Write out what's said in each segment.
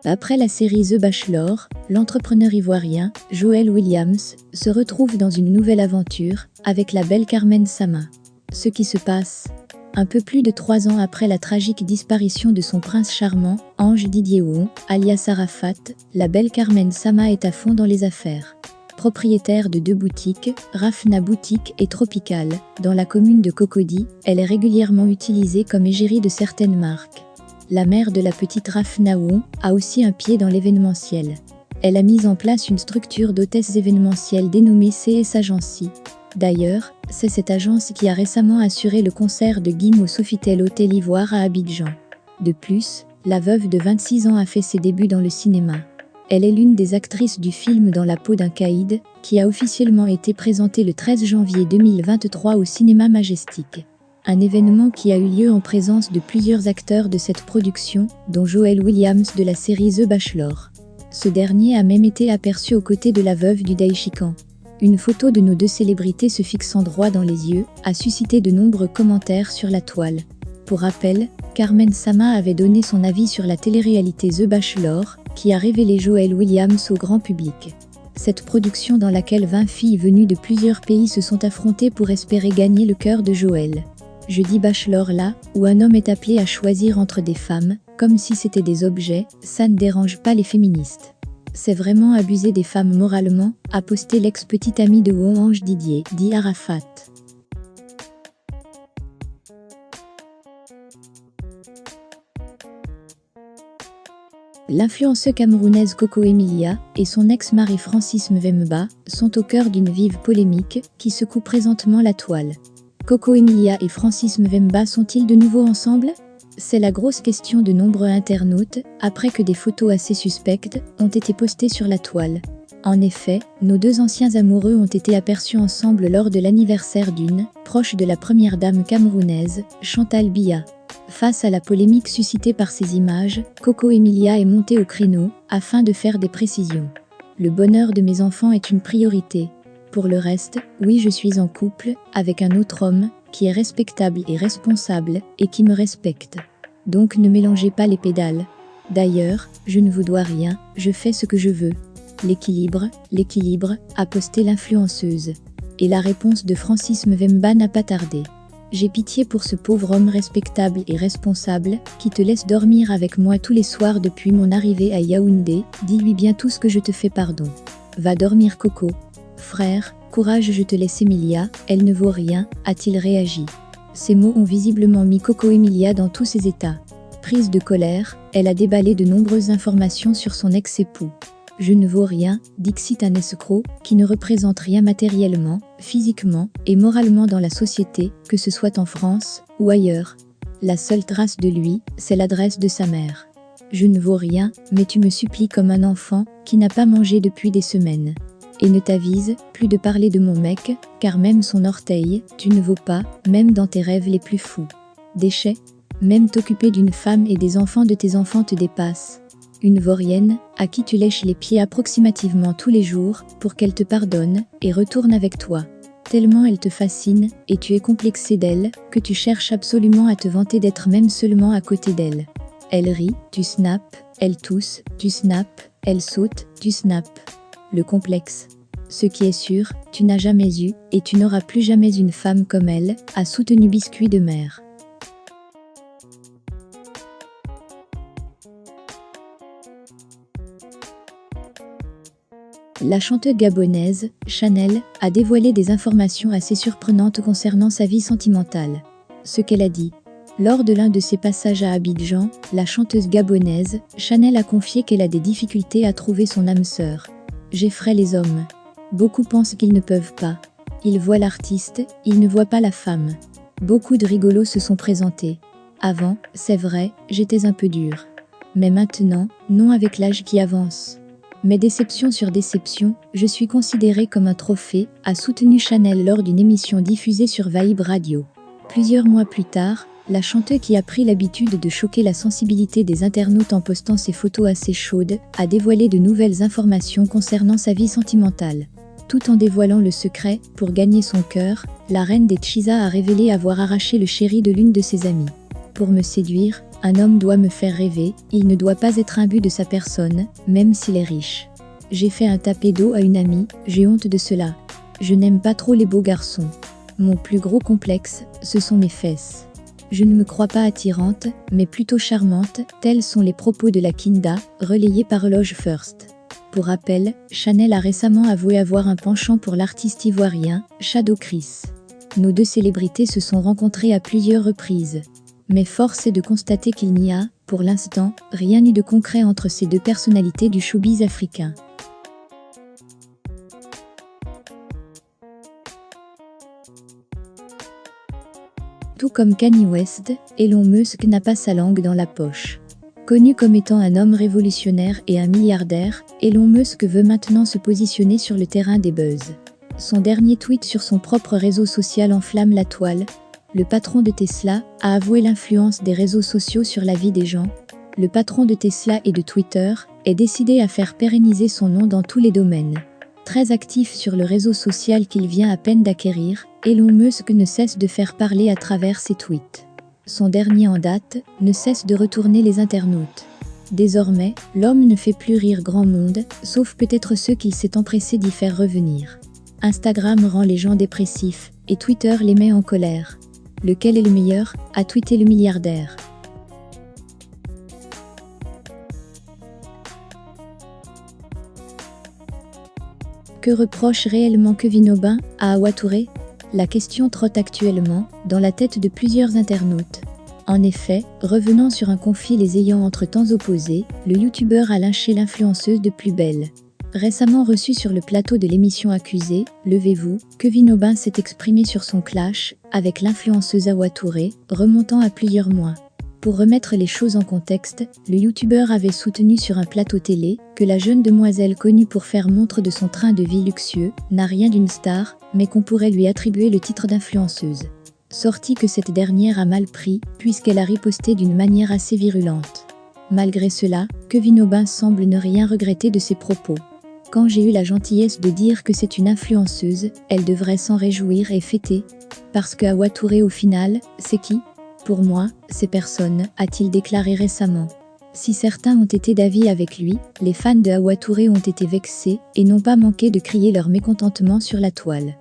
Après la série The Bachelor, l'entrepreneur ivoirien, Joël Williams, se retrouve dans une nouvelle aventure, avec la belle Carmen Sama. Ce qui se passe un peu plus de 3 ans après la tragique disparition de son prince charmant, Ange Didier-Ouon, alias Arafat, la belle Carmen Sama est à fond dans les affaires. Propriétaire de 2 boutiques, Rafna Boutique et Tropical, dans la commune de Cocody, elle est régulièrement utilisée comme égérie de certaines marques. La mère de la petite Rafna Ouon a aussi un pied dans l'événementiel. Elle a mis en place une structure d'hôtesse événementielle dénommée CS Agency. D'ailleurs, c'est cette agence qui a récemment assuré le concert de Gims au Sofitel Hôtel Ivoire à Abidjan. De plus, la veuve de 26 ans a fait ses débuts dans le cinéma. Elle est l'une des actrices du film Dans la peau d'un caïd, qui a officiellement été présenté le 13 janvier 2023 au Cinéma Majestic. Un événement qui a eu lieu en présence de plusieurs acteurs de cette production, dont Joël Williams de la série The Bachelor. Ce dernier a même été aperçu aux côtés de la veuve du Daïchikan. Une photo de nos 2 célébrités se fixant droit dans les yeux a suscité de nombreux commentaires sur la toile. Pour rappel, Carmen Sama avait donné son avis sur la télé-réalité The Bachelor, qui a révélé Joël Williams au grand public. Cette production dans laquelle 20 filles venues de plusieurs pays se sont affrontées pour espérer gagner le cœur de Joël. Je dis Bachelor là, où un homme est appelé à choisir entre des femmes, comme si c'était des objets, ça ne dérange pas les féministes. C'est vraiment abuser des femmes moralement, a posté l'ex-petite amie de Ouon Ange Didier, dit Arafat. L'influenceuse camerounaise Coco Emilia et son ex-mari Francis Mvemba sont au cœur d'une vive polémique qui secoue présentement la toile. Coco Emilia et Francis Mvemba sont-ils de nouveau ensemble ? C'est la grosse question de nombreux internautes, après que des photos assez suspectes ont été postées sur la toile. En effet, nos 2 anciens amoureux ont été aperçus ensemble lors de l'anniversaire d'une proche de la première dame camerounaise, Chantal Biya. Face à la polémique suscitée par ces images, Coco Emilia est montée au créneau, afin de faire des précisions. Le bonheur de mes enfants est une priorité. Pour le reste, oui, je suis en couple, avec un autre homme, qui est respectable et responsable, et qui me respecte. Donc ne mélangez pas les pédales. D'ailleurs, je ne vous dois rien, je fais ce que je veux. L'équilibre, a posté l'influenceuse. Et la réponse de Francis Mvemba n'a pas tardé. J'ai pitié pour ce pauvre homme respectable et responsable, qui te laisse dormir avec moi tous les soirs depuis mon arrivée à Yaoundé, dis-lui bien tout ce que je te fais pardon. Va dormir Coco. Frère, courage, je te laisse Emilia, elle ne vaut rien, a-t-il réagi. Ces mots ont visiblement mis Coco Emilia dans tous ses états. Prise de colère, elle a déballé de nombreuses informations sur son ex-époux. Je ne vaux rien, dixit un escroc, qui ne représente rien matériellement, physiquement et moralement dans la société, que ce soit en France ou ailleurs. La seule trace de lui, c'est l'adresse de sa mère. Je ne vaux rien, mais tu me supplies comme un enfant qui n'a pas mangé depuis des semaines. Et ne t'avise plus de parler de mon mec, car même son orteil, tu ne vaux pas, même dans tes rêves les plus fous. Déchet, même t'occuper d'une femme et des enfants de tes enfants te dépasse. Une vaurienne, à qui tu lèches les pieds approximativement tous les jours, pour qu'elle te pardonne, et retourne avec toi. Tellement elle te fascine, et tu es complexé d'elle, que tu cherches absolument à te vanter d'être même seulement à côté d'elle. Elle rit, tu snaps, elle tousse, tu snaps, elle saute, tu snaps. Le complexe. Ce qui est sûr, tu n'as jamais eu, et tu n'auras plus jamais une femme comme elle, a soutenu Biscuit de Mer. La chanteuse gabonaise, Chanel, a dévoilé des informations assez surprenantes concernant sa vie sentimentale. Ce qu'elle a dit. Lors de l'un de ses passages à Abidjan, la chanteuse gabonaise, Chanel a confié qu'elle a des difficultés à trouver son âme sœur. J'effraie les hommes. Beaucoup pensent qu'ils ne peuvent pas. Ils voient l'artiste, ils ne voient pas la femme. Beaucoup de rigolos se sont présentés. Avant, c'est vrai, j'étais un peu dure. Mais maintenant, non, avec l'âge qui avance. Mais déception sur déception, je suis considérée comme un trophée, a soutenu Chanel lors d'une émission diffusée sur Vibe Radio. Plusieurs mois plus tard, la chanteuse qui a pris l'habitude de choquer la sensibilité des internautes en postant ses photos assez chaudes, a dévoilé de nouvelles informations concernant sa vie sentimentale. Tout en dévoilant le secret, pour gagner son cœur, la reine des Tchisa a révélé avoir arraché le chéri de l'une de ses amies. Pour me séduire, un homme doit me faire rêver, il ne doit pas être imbu de sa personne, même s'il est riche. J'ai fait un tapé d'eau à une amie, j'ai honte de cela. Je n'aime pas trop les beaux garçons. Mon plus gros complexe, ce sont mes fesses. Je ne me crois pas attirante, mais plutôt charmante, tels sont les propos de la Kinda, relayés par Eloge First. Pour rappel, Chanel a récemment avoué avoir un penchant pour l'artiste ivoirien, Shadow Chris. Nos deux célébrités se sont rencontrées à plusieurs reprises. Mais force est de constater qu'il n'y a, pour l'instant, rien ni de concret entre ces deux personnalités du showbiz africain. Tout comme Kanye West, Elon Musk n'a pas sa langue dans la poche. Connu comme étant un homme révolutionnaire et un milliardaire, Elon Musk veut maintenant se positionner sur le terrain des buzz. Son dernier tweet sur son propre réseau social enflamme la toile. Le patron de Tesla a avoué l'influence des réseaux sociaux sur la vie des gens. Le patron de Tesla et de Twitter est décidé à faire pérenniser son nom dans tous les domaines. Très actif sur le réseau social qu'il vient à peine d'acquérir, Elon Musk ne cesse de faire parler à travers ses tweets. Son dernier en date ne cesse de retourner les internautes. Désormais, l'homme ne fait plus rire grand monde, sauf peut-être ceux qu'il s'est empressé d'y faire revenir. Instagram rend les gens dépressifs, et Twitter les met en colère. Lequel est le meilleur, a tweeté le milliardaire. Que reproche réellement Kevin Aubin à Hawa Touré ? La question trotte actuellement dans la tête de plusieurs internautes. En effet, revenant sur un conflit les ayant entre temps opposés, le youtubeur a lynché l'influenceuse de Plus Belle. Récemment reçu sur le plateau de l'émission Accusé, Levez-vous, Kevin Aubin s'est exprimé sur son clash avec l'influenceuse Hawa Touré, remontant à plusieurs mois. Pour remettre les choses en contexte, le youtubeur avait soutenu sur un plateau télé que la jeune demoiselle connue pour faire montre de son train de vie luxueux n'a rien d'une star, mais qu'on pourrait lui attribuer le titre d'influenceuse. Sorti que cette dernière a mal pris, puisqu'elle a riposté d'une manière assez virulente. Malgré cela, Kevin Aubin semble ne rien regretter de ses propos. Quand j'ai eu la gentillesse de dire que c'est une influenceuse, elle devrait s'en réjouir et fêter. Parce que Hawa Touré au final, c'est qui ? Pour moi, c'est personne, a-t-il déclaré récemment. Si certains ont été d'avis avec lui, les fans de Hawa Touré ont été vexés et n'ont pas manqué de crier leur mécontentement sur la toile.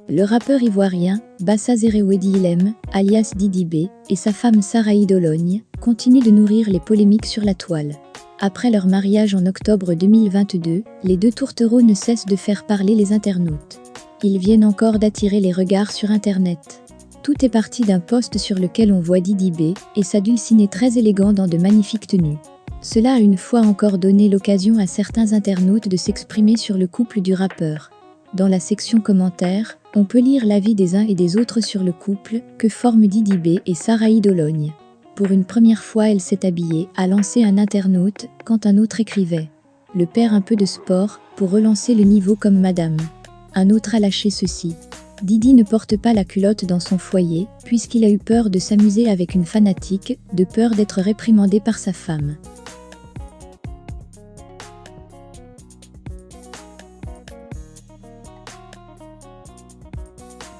Le rappeur ivoirien, Bassa Zerewedi Ilem, alias Didi B, et sa femme Sarahi Dologne, continuent de nourrir les polémiques sur la toile. Après leur mariage en octobre 2022, les deux tourtereaux ne cessent de faire parler les internautes. Ils viennent encore d'attirer les regards sur Internet. Tout est parti d'un post sur lequel on voit Didi B et sa dulcinée très élégant dans de magnifiques tenues. Cela a une fois encore donné l'occasion à certains internautes de s'exprimer sur le couple du rappeur. Dans la section commentaires, on peut lire l'avis des uns et des autres sur le couple que forment Didi B et Sarahi Dologne. Pour une première fois elle s'est habillée, a lancé un internaute, quand un autre écrivait « Le père un peu de sport, pour relancer le niveau comme madame ». Un autre a lâché ceci. Didi ne porte pas la culotte dans son foyer, puisqu'il a eu peur de s'amuser avec une fanatique, de peur d'être réprimandé par sa femme.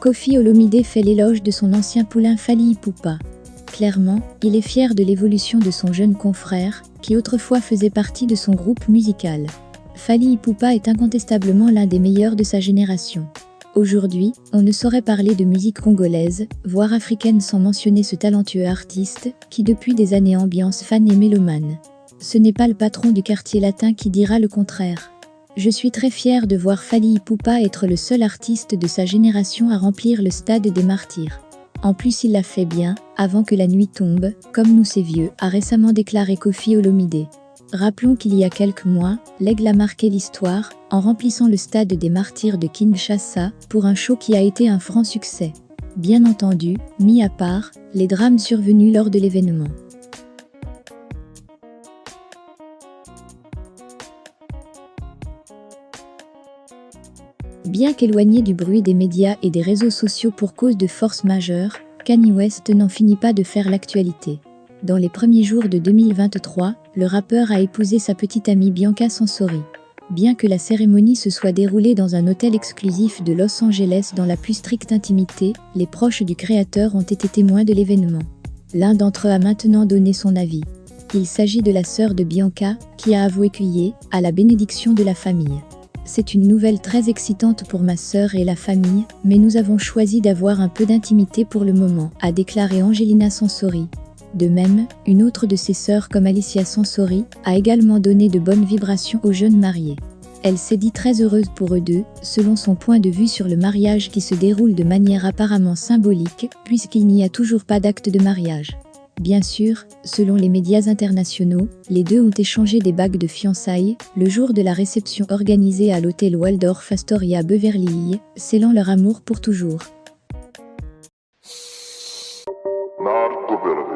Koffi Olomide fait l'éloge de son ancien poulain Fally Ipupa. Clairement, il est fier de l'évolution de son jeune confrère, qui autrefois faisait partie de son groupe musical. Fally Ipupa est incontestablement l'un des meilleurs de sa génération. Aujourd'hui, on ne saurait parler de musique congolaise, voire africaine sans mentionner ce talentueux artiste, qui depuis des années ambiance fan et mélomane. Ce n'est pas le patron du quartier latin qui dira le contraire. Je suis très fier de voir Fally Ipupa être le seul artiste de sa génération à remplir le stade des Martyrs. En plus il l'a fait bien, avant que la nuit tombe, comme nous ces vieux, a récemment déclaré Koffi Olomide. Rappelons qu'il y a quelques mois, l'Aigle a marqué l'histoire, en remplissant le stade des Martyrs de Kinshasa, pour un show qui a été un franc succès. Bien entendu, mis à part, les drames survenus lors de l'événement. Bien qu'éloigné du bruit des médias et des réseaux sociaux pour cause de force majeure, Kanye West n'en finit pas de faire l'actualité. Dans les premiers jours de 2023, le rappeur a épousé sa petite amie Bianca Sansori. Bien que la cérémonie se soit déroulée dans un hôtel exclusif de Los Angeles dans la plus stricte intimité, les proches du créateur ont été témoins de l'événement. L'un d'entre eux a maintenant donné son avis. Il s'agit de la sœur de Bianca, qui a avoué cueillir à la bénédiction de la famille. C'est une nouvelle très excitante pour ma sœur et la famille, mais nous avons choisi d'avoir un peu d'intimité pour le moment, a déclaré Angelina Sansori. De même, une autre de ses sœurs comme Alicia Sansori a également donné de bonnes vibrations aux jeunes mariés. Elle s'est dit très heureuse pour eux deux, selon son point de vue sur le mariage qui se déroule de manière apparemment symbolique, puisqu'il n'y a toujours pas d'acte de mariage. Bien sûr, selon les médias internationaux, les deux ont échangé des bagues de fiançailles le jour de la réception organisée à l'hôtel Waldorf Astoria Beverly Hills, scellant leur amour pour toujours. Narco Beverly.